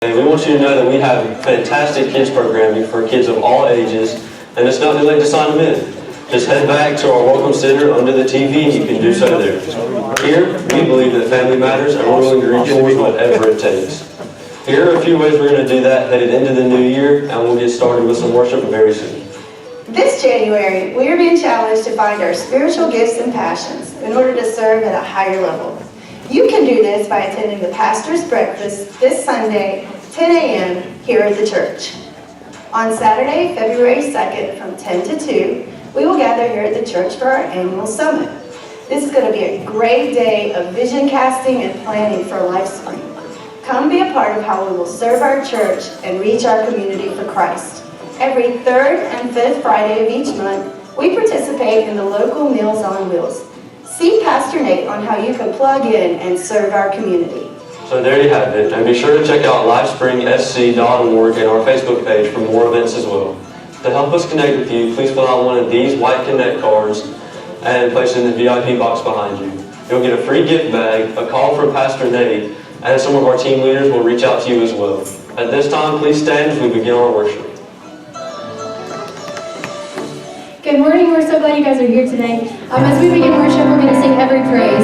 And we want you to know that we have fantastic kids programming for kids of all ages, and it's not too late to sign them in. Just head back to our Welcome Center under the TV and you can do so there. Here, we believe that family matters and we're willing to reach for whatever it takes. Here are a few ways we're going to do that headed into the new year, and we'll get started with some worship very soon. This January, we are being challenged to find our spiritual gifts and passions in order to serve at a higher level. You can do this by attending the Pastor's Breakfast this Sunday, 10 a.m. here at the church. On Saturday, February 2nd from 10 to 2, we will gather here at the church for our annual summit. This is going to be a great day of vision casting and planning for Lifespring. Come be a part of how we will serve our church and reach our community for Christ. Every third and fifth Friday of each month, we participate in the local Meals on Wheels. See Pastor Nate on how you can plug in and serve our community. So there you have it, and be sure to check out lifespringsc.org and our Facebook page for more events as well. To help us connect with you, please fill out one of these white Connect cards and place it in the VIP box behind you. You'll get a free gift bag, a call from Pastor Nate, and some of our team leaders will reach out to you as well. At this time, please stand as we begin our worship. Good morning. We're so glad you guys are here today. As we begin worship, we're going to sing Every Praise.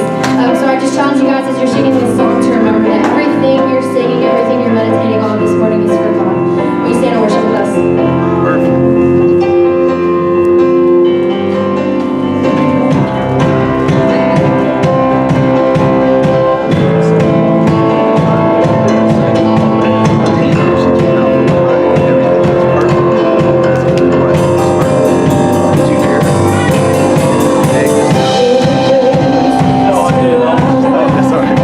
So I just challenge you guys as you're singing this song to remember that everything you're singing, everything you're meditating on this morning is for God. Will you stand and worship with us? Perfect. Sorry.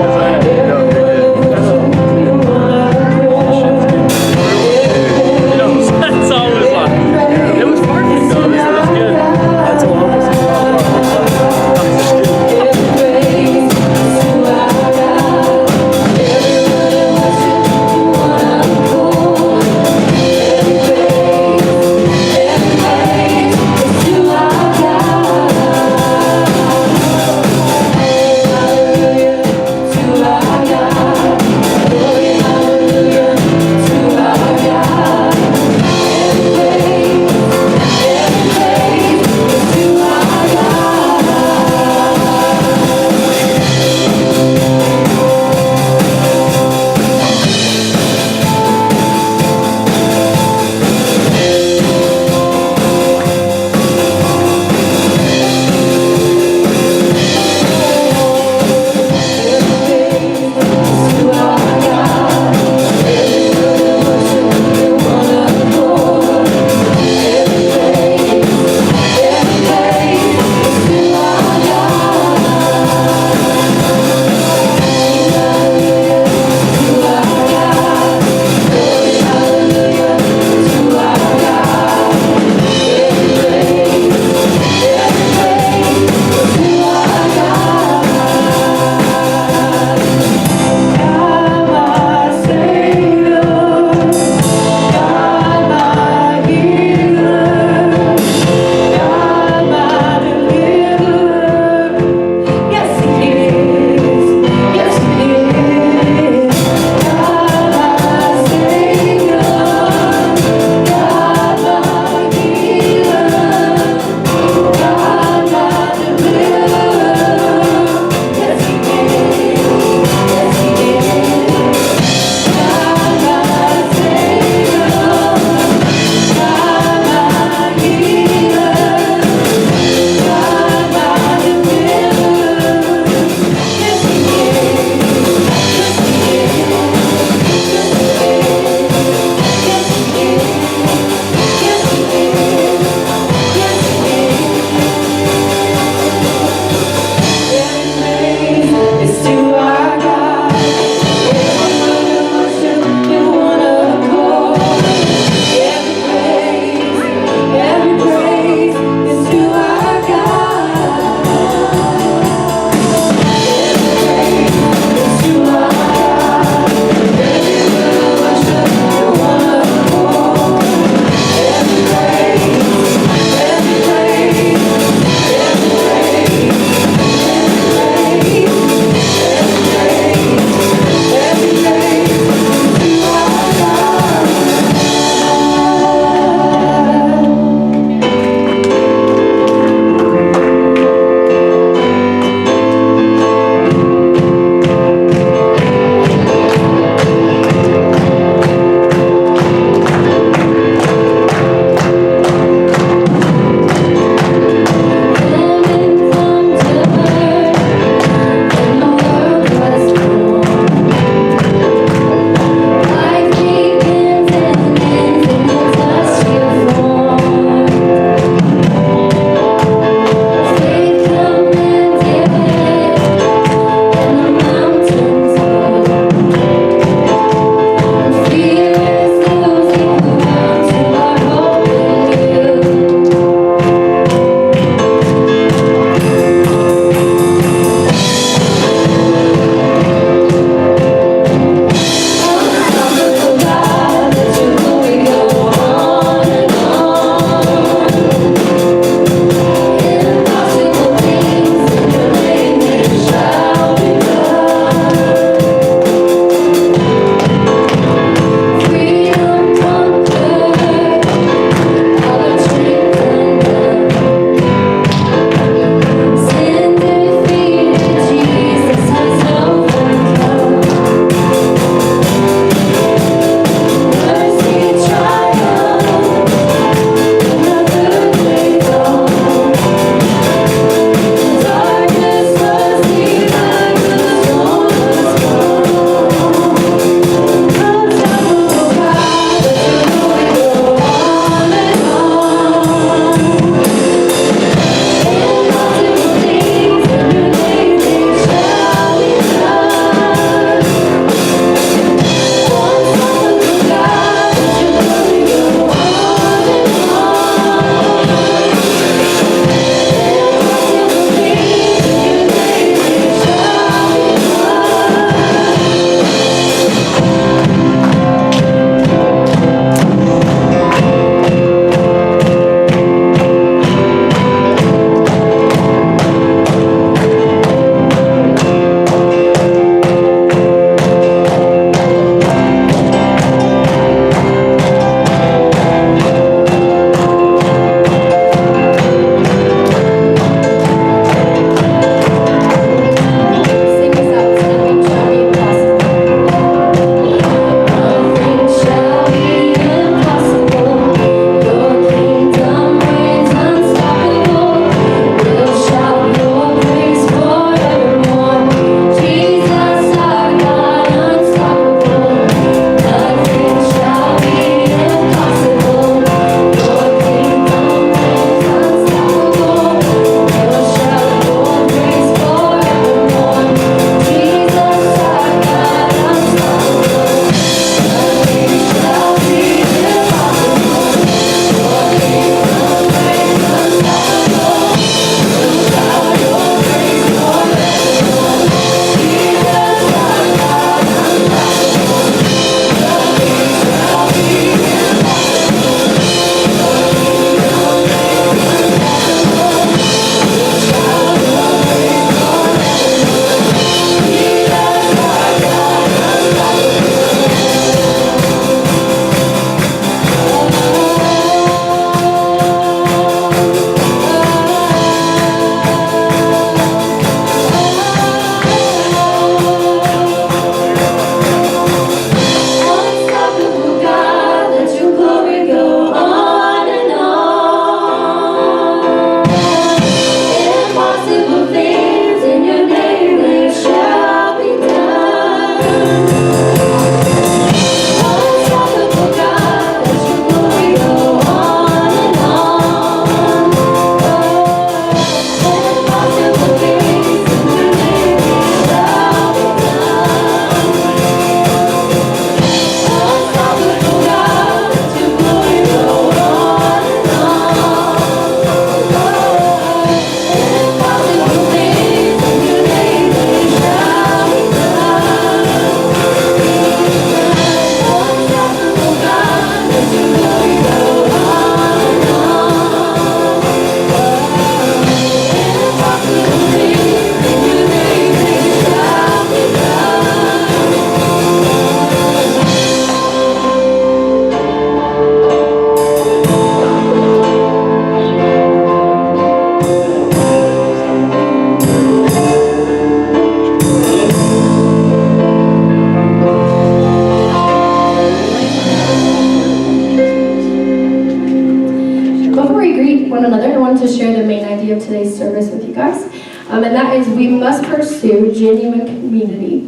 one another, I wanted to share the main idea of today's service with you guys. And that is we must pursue genuine community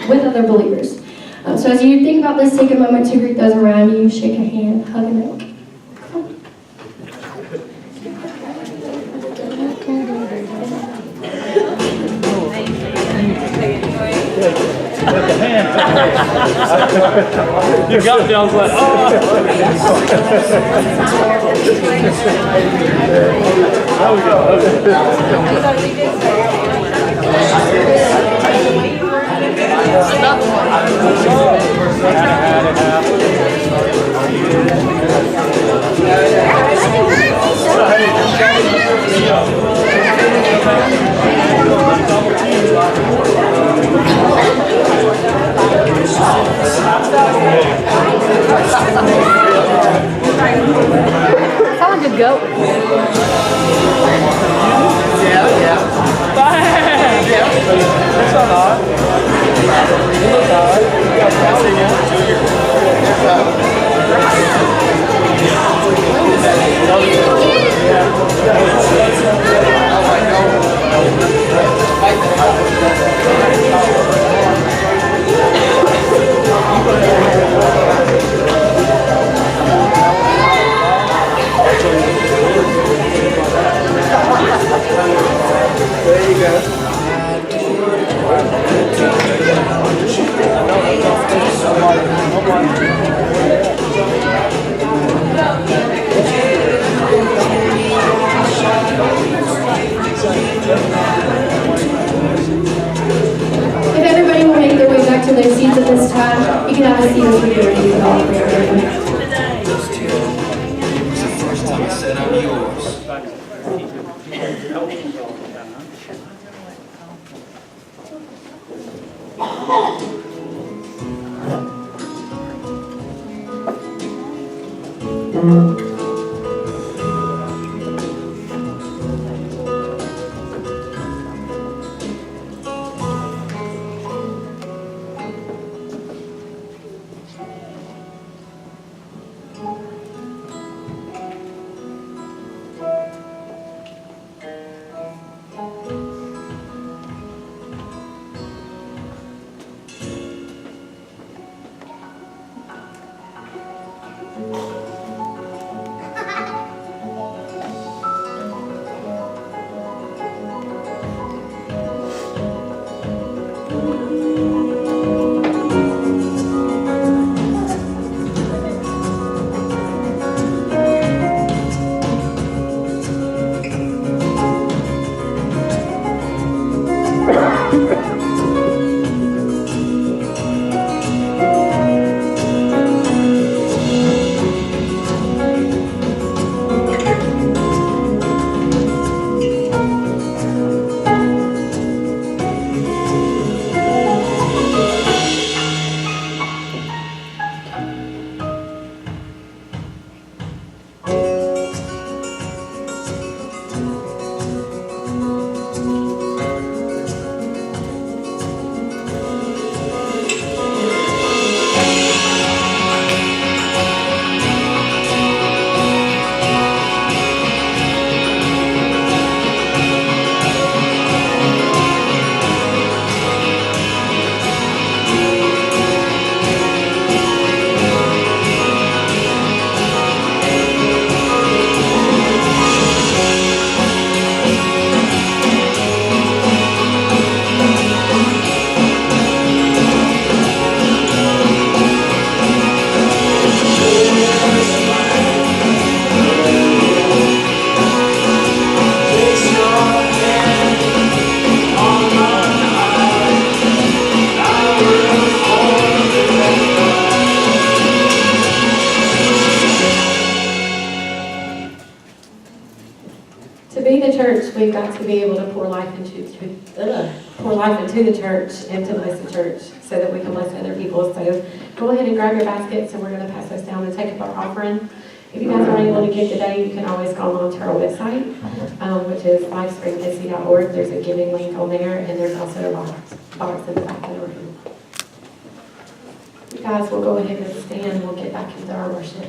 with other believers. So as you think about this, take a moment to greet those around you, shake a hand, hug a neck. You got me, I was like, oh! There we Someone could go. That's not odd. You look odd. There you go. If everybody will make their way back to their seats at this time, you can have a seat as we go to the offering. We've got to be able to pour life into the church and to bless the church so that we can bless other people. So go ahead and grab your baskets and we're going to pass those down and take up our offering. If you guys aren't able to give today, you can always go on to our website, which is lifespring01132019A. There's a giving link on there, and there's also a box in the back of the room. You guys will go ahead and stand and we'll get back into our worship.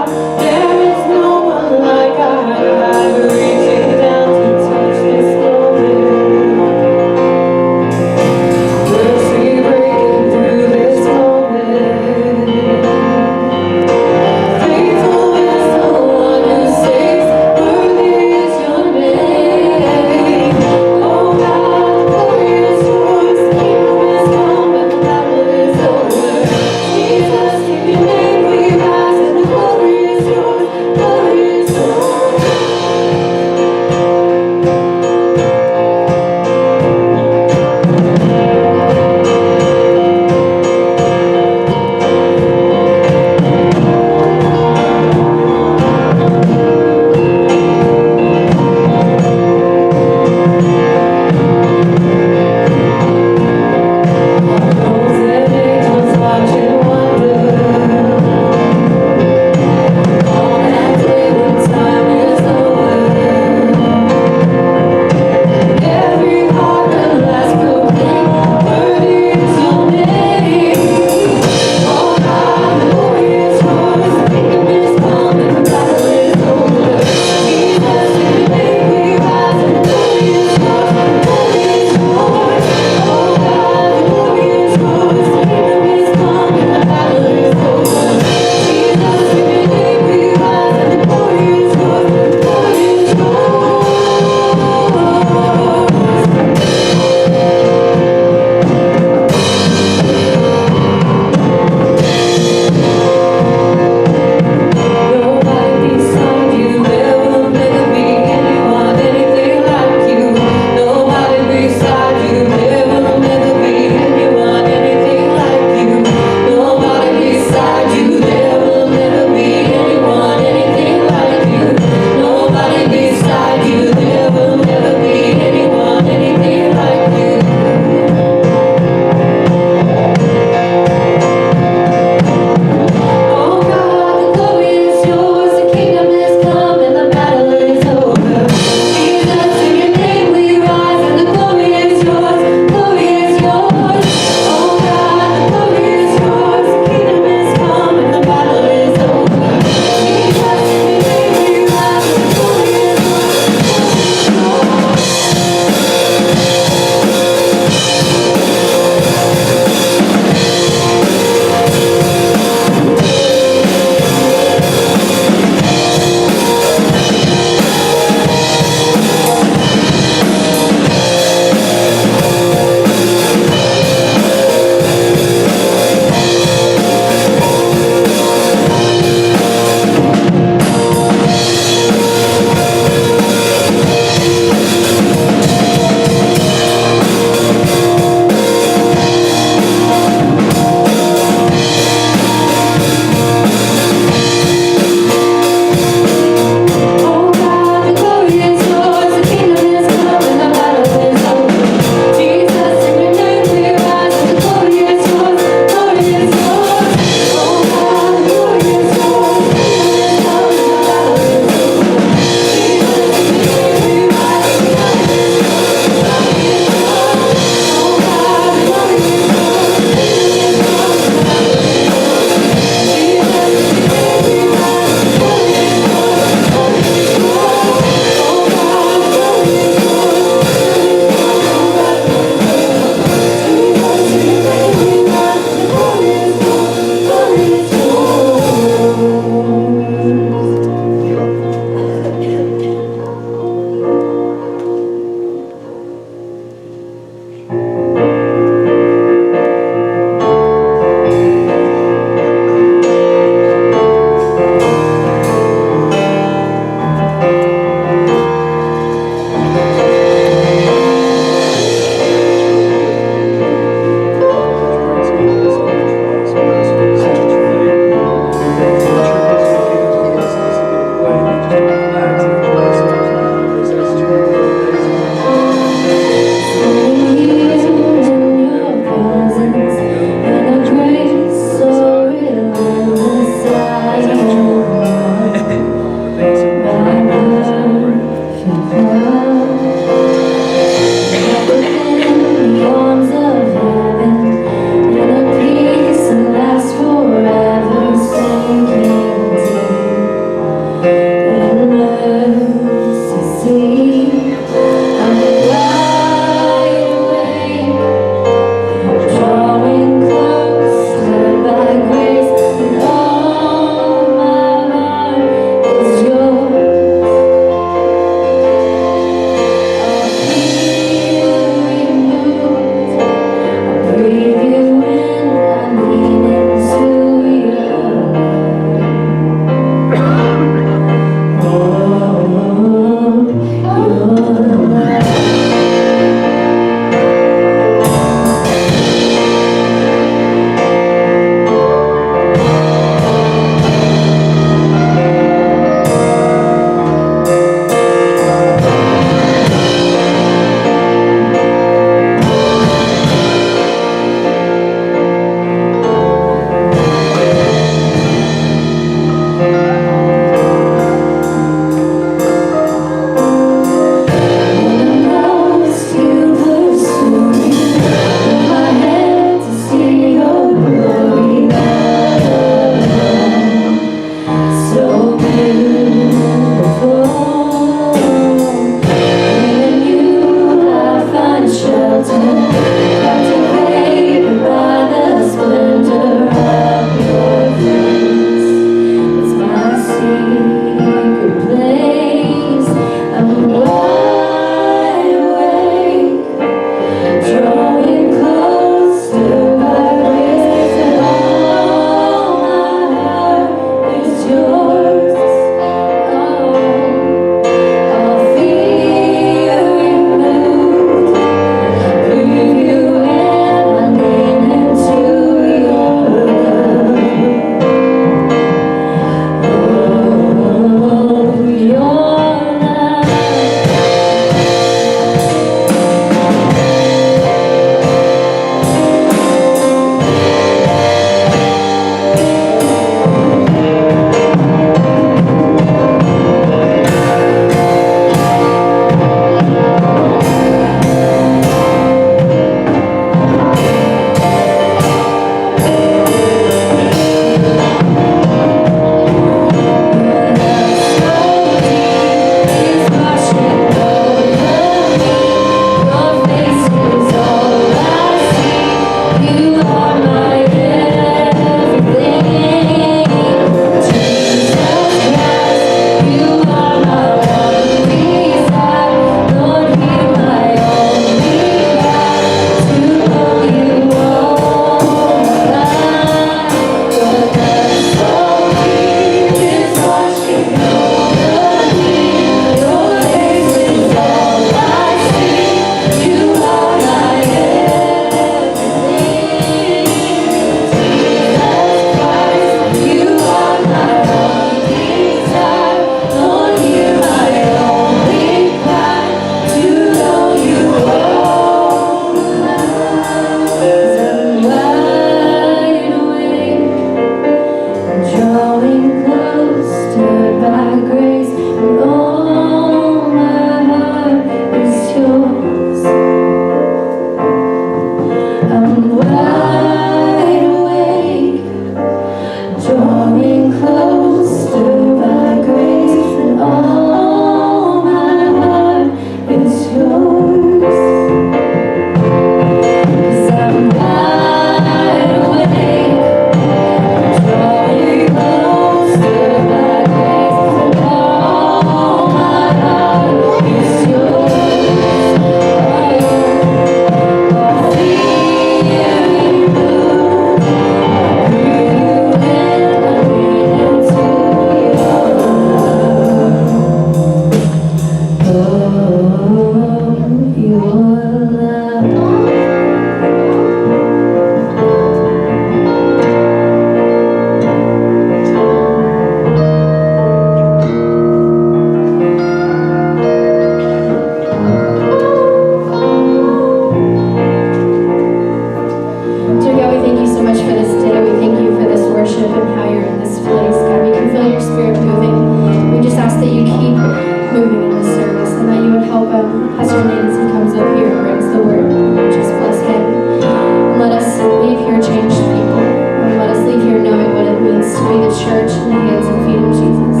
Pastor Nate, as he comes up here and brings the word, just bless him. And let us leave here changed people. And let us leave here knowing what it means to be the church in the hands and feet of Jesus.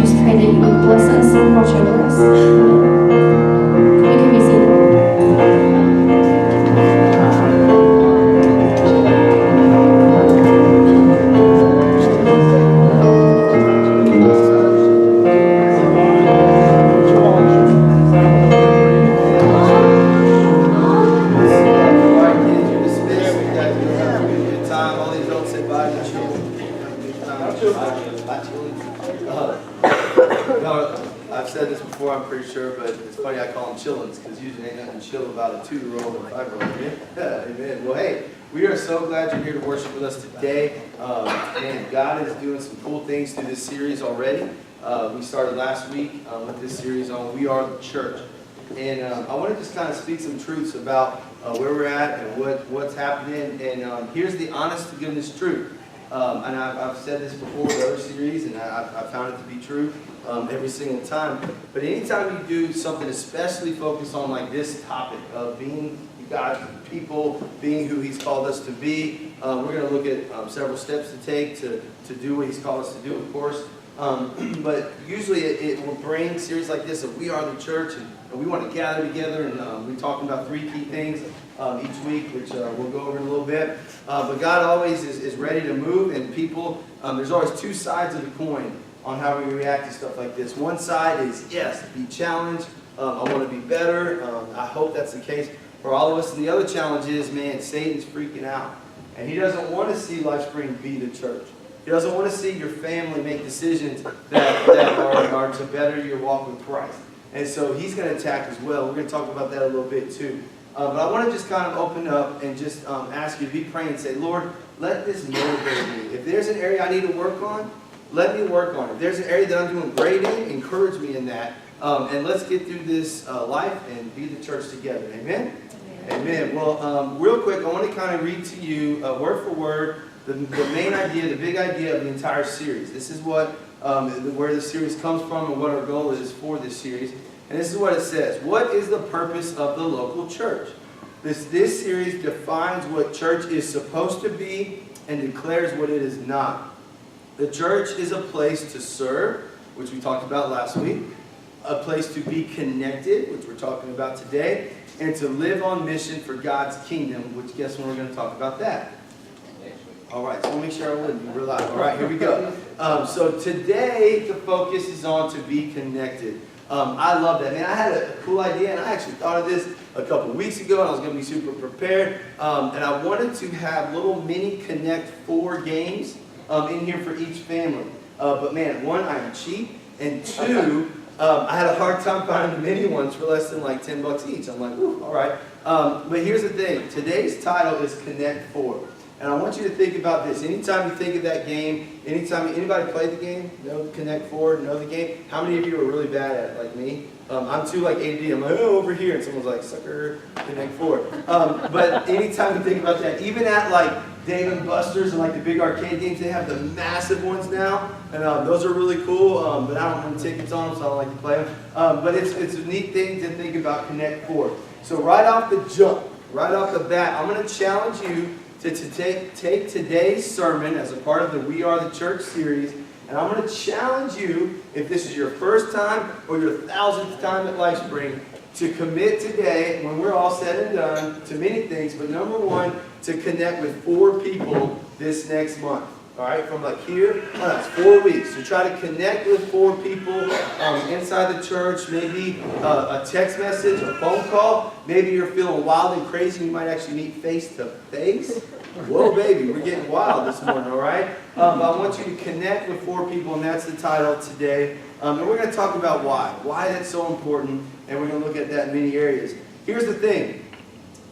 Just pray that you would bless us and watch over us. You can be seated. I've said this before, I'm pretty sure, but it's funny I call them chillins because usually ain't nothing chill about a 2-year-old and a 5-year-old. Amen. Amen. Well, hey, we are so glad you're here to worship with us today. And God is doing some cool things through this series already. We started last week with this series on We Are the Church. And I want to just kind of speak some truths about where we're at and what's happening. And here's the honest to goodness truth. And I've said this before with other series, and I found it to be true every single time. But anytime you do something especially focused on like this topic of being God's people, being who He's called us to be, we're going to look at several steps to take to do what He's called us to do, of course. But usually it will bring series like this of We Are the Church, and we want to gather together, and we're talking about 3 key things each week, which we'll go over in a little bit. But God always is ready to move, and people, there's always 2 sides of the coin on how we react to stuff like this. One side is, yes, be challenged. I want to be better. I hope that's the case for all of us. And the other challenge is, man, Satan's freaking out. And he doesn't want to see Lifespring be the church. He doesn't want to see your family make decisions that are to better your walk with Christ. And so he's going to attack as well. We're going to talk about that a little bit too. But I want to just kind of open up and just ask you to be praying and say, Lord, let this motivate me. If there's an area I need to work on, let me work on it. If there's an area that I'm doing great in, encourage me in that. And let's get through this life and be the church together. Amen? Amen. Well, real quick, I want to kind of read to you word for word the main idea, the big idea of the entire series. This is what where the series comes from and what our goal is for this series. And this is what it says. What is the purpose of the local church? This series defines what church is supposed to be and declares what it is not. The church is a place to serve, which we talked about last week, a place to be connected, which we're talking about today, and to live on mission for God's kingdom, which guess when we're going to talk about that? All right, so we'll make sure I wouldn't be real loud. All right, here we go. So today, the focus is on to be connected. I love that. Man, I had a cool idea, and I actually thought of this a couple weeks ago, and I was going to be super prepared. And I wanted to have little mini Connect 4 games in here for each family. But man, 1, I'm cheap, and 2, I had a hard time finding the mini ones for less than like $10 each. I'm like, ooh, all right. But here's the thing. Today's title is Connect 4. And I want you to think about this. Anytime you think of that game, anytime anybody played the game, know Connect 4, know the game, how many of you are really bad at it, like me? I'm too like AD. I'm like, oh, over here. And someone's like, sucker, Connect 4. But anytime you think about that, even at like Dave & Buster's and like the big arcade games, they have the massive ones now. And those are really cool. But I don't have tickets on them, so I don't like to play them. But it's a neat thing to think about Connect 4. So right off the jump, right off the bat, I'm going to challenge you to take today's sermon as a part of the We Are the Church series, and I'm going to challenge you, if this is your first time or your 1,000th time at Lifespring, to commit today, when we're all said and done, to many things, but number 1, to connect with 4 people this next month. All right, from like here, that's 4 weeks. So try to connect with 4 people inside the church, maybe a text message, a phone call. Maybe you're feeling wild and crazy. You might actually meet face to face. Whoa, baby, we're getting wild this morning, all right? But I want you to connect with 4 people, and that's the title today. And we're going to talk about why that's so important, and we're going to look at that in many areas. Here's the thing.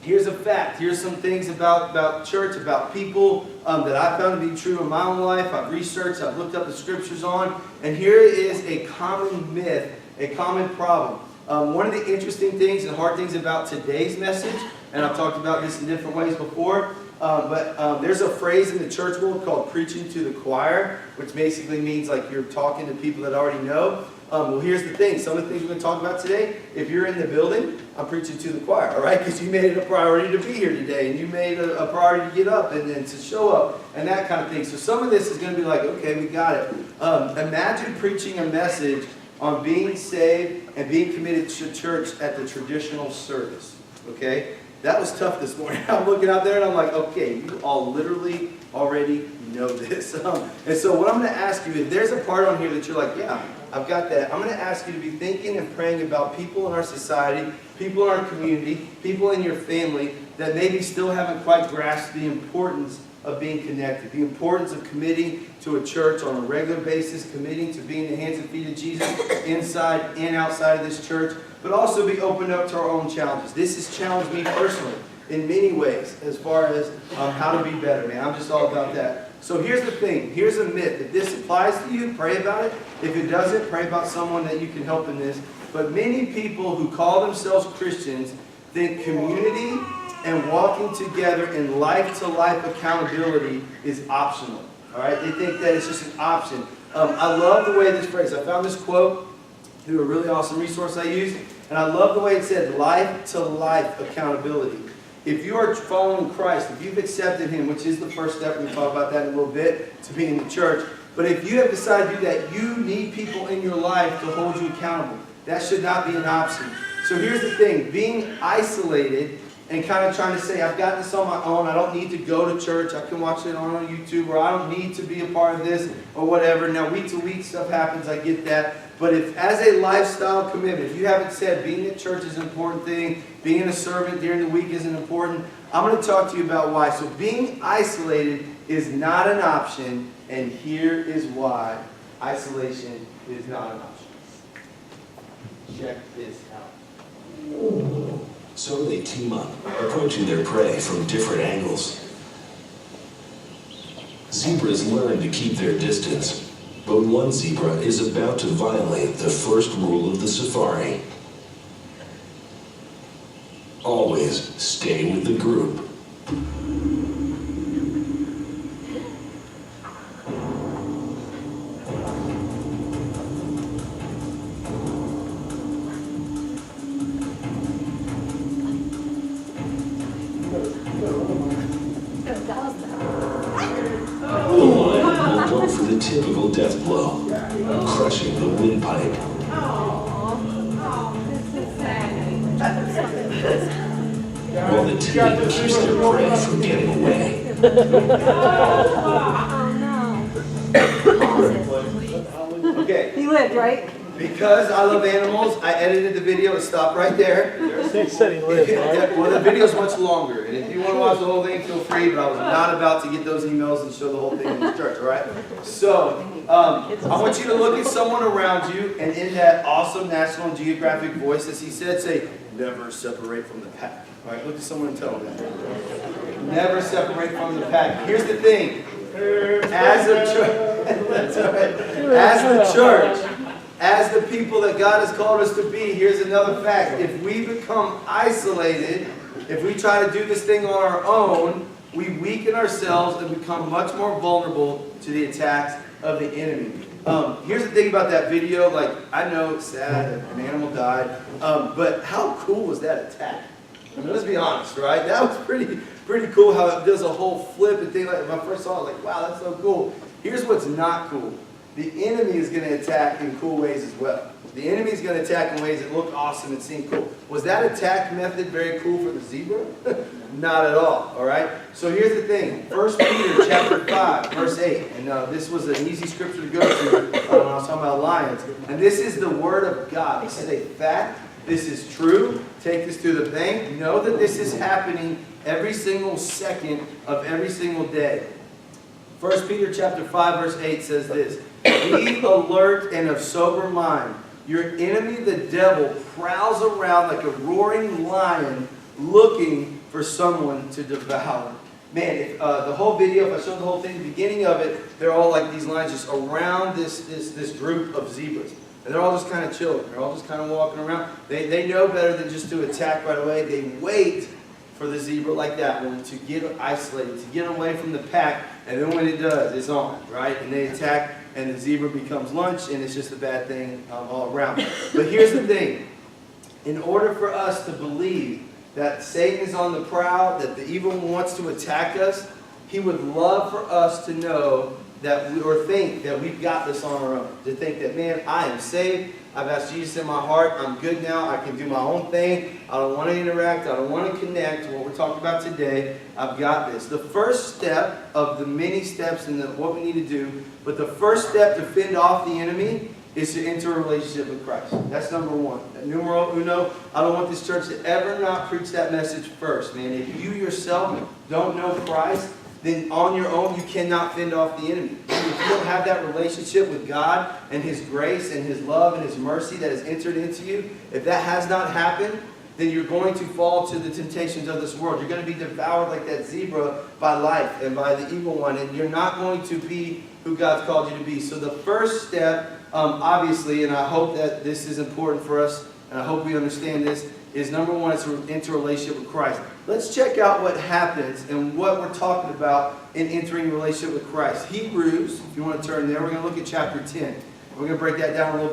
Here's a fact. Here's some things about church, about people that I found to be true in my own life. I've researched, I've looked up the scriptures on, and here is a common myth, a common problem. One of the interesting things and hard things about today's message, and I've talked about this in different ways before, but there's a phrase in the church world called preaching to the choir, which basically means like you're talking to people that already know. Well, here's the thing. Some of the things we're going to talk about today, if you're in the building, I'm preaching to the choir, all right? Because you made it a priority to be here today, and you made a priority to get up and to show up and that kind of thing. So some of this is going to be like, okay, we got it. Imagine preaching a message on being saved and being committed to church at the traditional service, okay? That was tough this morning. I'm looking out there and I'm like, okay, you all literally already know this. And so what I'm going to ask you, if there's a part on here that you're like, yeah, I've got that, I'm going to ask you to be thinking and praying about people in our society, people in our community, people in your family that maybe still haven't quite grasped the importance of being connected, the importance of committing to a church on a regular basis, committing to being the hands and feet of Jesus inside and outside of this church, but also be opened up to our own challenges. This has challenged me personally in many ways as far as how to be better, man. I'm just all about that. So here's the thing. Here's a myth. If this applies to you, pray about it. If it doesn't, pray about someone that you can help in this. But many people who call themselves Christians think community and walking together in life-to-life accountability is optional. All right? They think that it's just an option. I love the way this phrase, I found this quote through a really awesome resource I used, and I love the way it said life-to-life accountability. If you are following Christ, if you've accepted Him, which is the first step, we'll talk about that in a little bit, to be in the church, but if you have decided to do that, you need people in your life to hold you accountable. That should not be an option. So here's the thing, being isolated and kind of trying to say, I've got this on my own, I don't need to go to church, I can watch it on YouTube, or I don't need to be a part of this, or whatever. Now, week to week stuff happens, I get that. But if, as a lifestyle commitment, if you haven't said being at church is an important thing, being a servant during the week isn't important, I'm going to talk to you about why. So being isolated is not an option, and here is why isolation is not an option. Check this out. So they team up, approaching their prey from different angles. Zebras learn to keep their distance, but one zebra is about to violate the first rule of the safari. Always stay with the group. The typical death blow, crushing the windpipe. While the team keeps their prey from getting away. Okay. He lived, right? Because I love animals, I edited the video to stop right there. They said he lived, right? Well, the video's much longer, and if you want to watch the whole thing, feel free, but I was not about to get those emails and show the whole thing in the church, all right? So, I want you to look at someone around you, and in that awesome National Geographic voice, as he said, say, never separate from the pack. All right, look at someone and tell them that. Never separate from the pack. Here's the thing. As a church, that's right. As the church, as the people that God has called us to be, here's another fact. If we become isolated, if we try to do this thing on our own, we weaken ourselves and become much more vulnerable to the attacks of the enemy. Here's the thing about that video. Like, I know it's sad that an animal died, but how cool was that attack? I mean, let's be honest, right? That was pretty cool how it does a whole flip and thing. Like, when I first saw it, like, wow, that's so cool. Here's what's not cool. The enemy is going to attack in cool ways as well. The enemy is going to attack in ways that look awesome and seem cool. Was that attack method very cool for the zebra? Not at all right? So here's the thing. 1 Peter chapter 5, verse 8. And this was an easy scripture to go to when I was talking about lions. And this is the word of God. This is a fact. This is true. Take this to the bank. Know that this is happening every single second of every single day. 1 Peter chapter 5, verse 8 says this. Be alert and of sober mind. Your enemy, the devil, prowls around like a roaring lion looking for someone to devour. Man, if, the whole video, if I showed the whole thing, the beginning of it, they're all like these lions just around this group of zebras. And they're all just kind of chilling. They're all just kind of walking around. They know better than just to attack right away. They wait for the zebra like that one to get isolated, to get away from the pack, and then when it does, it's on, right? And they attack and the zebra becomes lunch, and it's just a bad thing all around. But here's the thing. In order for us to believe that Satan is on the prowl, that the evil one wants to attack us, he would love for us to know that or think that we've got this on our own. To think that, man, I am saved. I've asked Jesus in my heart. I'm good now. I can do my own thing. I don't want to interact. I don't want to connect. What we're talking about today, I've got this. The first step of the many steps in what we need to do, but the first step to fend off the enemy is to enter a relationship with Christ. That's number one. Numero uno, I don't want this church to ever not preach that message first, man. If you yourself don't know Christ, then on your own, you cannot fend off the enemy. If you don't have that relationship with God and His grace and His love and His mercy that has entered into you, if that has not happened, then you're going to fall to the temptations of this world. You're going to be devoured like that zebra by life and by the evil one, and you're not going to be who God's called you to be. So the first step, obviously, and I hope that this is important for us, and I hope we understand this, is number one, is to enter a relationship with Christ. Let's check out what happens and what we're talking about in entering a relationship with Christ. Hebrews, if you want to turn there, we're going to look at chapter 10. We're going to break that down a little bit.